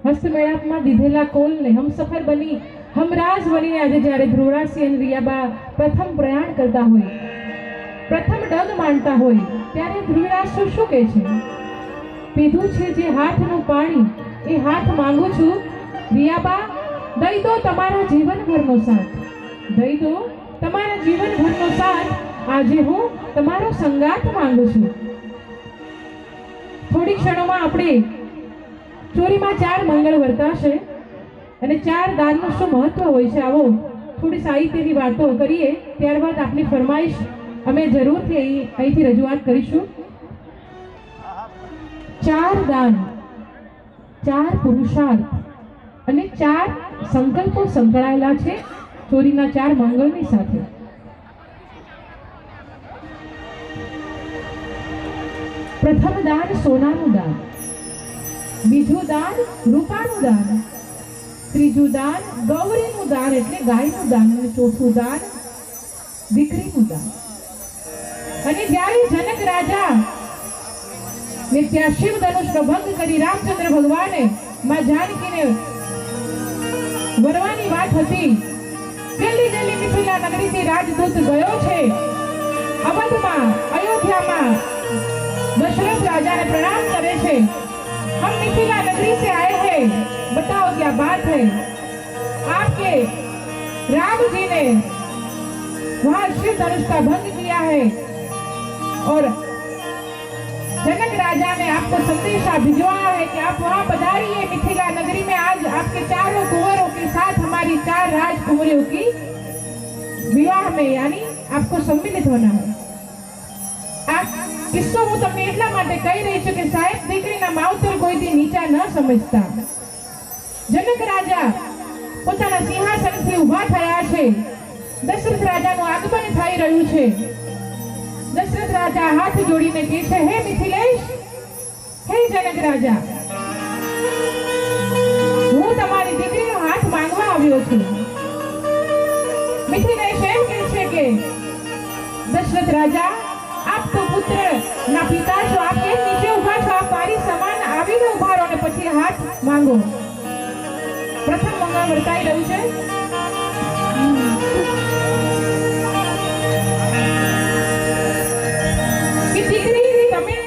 હસ્તમેળાપમાં દીધેલા કોલને હમસફર બની હમરાજ બનીને આજે જ્યારે ધ્રુવરાજસિંહ અને રિયાબા પ્રથમ પ્રયાણ કરતા હોય, પ્રથમ ડગ માંડતા હોય, ત્યારે ધ્રુવરાજ શું કહે છે? પીધું છે જે હાથનું પાણી એ હાથ માંગુ છું, રિયાબા દઈ દો તમારા જીવનભરનો સાથ, દઈ દો તમારા જીવનભરનો સાથ, આજે હું તમારો સંગાથ માંગુ છું. થોડી ક્ષણોમાં આપણે ચોરીમાં 4 મંગળ વર્તાશે અને 4 દાનનું શું મહત્વ હોય છે, આવો થોડી સાહિત્યની વાતો કરીએ, ત્યારબાદ આપની ફરમાઈશ અમે જરૂરથી અહીંથી રજૂઆત કરીશું. 4 દાન, 4 પુરુષાર્થ અને 4 સંકલ્પો સંકળાયેલા છે ચોરીના 4 મંગળની સાથે. પ્રથમ દાન સોનાનું દાન, બીજું દાન રૂપાનું દાન, ત્રીજું દાન ગૌરીનું દાન એટલે ગાયનું દાન, અને ચોથું દાન દીકરીનું દાન. અને જ્યારે જનક રાજા ને ત્યાં શિવ ધનુષનો ભંગ કરી રામચંદ્ર ભગવાને માં જાનકીને વરવાની વાત હતી, જલ્દી જલ્દી મિથિલા નગરીથી રાજદૂત ગયો છે અવધમાં, અયોધ્યામાં दशरथ राजा ने प्रणाम करे छे, हम मिथिला नगरी से आए हैं, बताओ क्या बात है? आपके राम जी ने वहां शिव धनुष का भंग किया है और जनक राजा ने आपको संदेशा भिजवाया है कि आप वहां पधारिए मिथिला नगरी में, आज आपके 4 कुंवरों के साथ हमारी 4 राजकुमारियों की विवाह में यानी आपको सम्मिलित होना है. किस्सो હું તમને એટલા માટે કહી રહી છું કે સાહેબ દીકરીના માવતર કોઈથી નીચા ન સમજતા. જનક રાજા પોતાના સિંહાસનથી ઊભા થયા છે, દશરથ રાજાનું આગમન થઈ રહ્યું છે. દશરથ રાજા હાથ જોડીને કહે છે, હે મિથિલેશ, હે જનક રાજા, હું તમારી દીકરીનો હાથ માંગવા આવ્યો છું. મિથિલેશ એમ કહે છે કે દશરથ રાજા, आप तो पुत्र ना पिता છો, आप કેમ નીચે ઊભા છો? આપ મારી સમાન આવીને ઊભા રહો ને પછી હાથ માંગો. પ્રથમ મંગળ વર્તાઈ રહ્યું છે. કે દીકરી તમે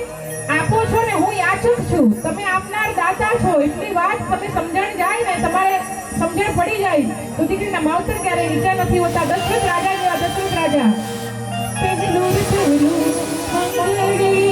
આપો છો ને હું યાચક છું, તમે આપનાર દાતા છો, એટલી વાત તમે સમજણ જાય ને, તમારે સમજણ પડી જાય તો દીકરીના માવતર ક્યારે નીચા નથી હોતા. દશરથ રાજા જેવા દશરથ રાજા પહેલું મંગળ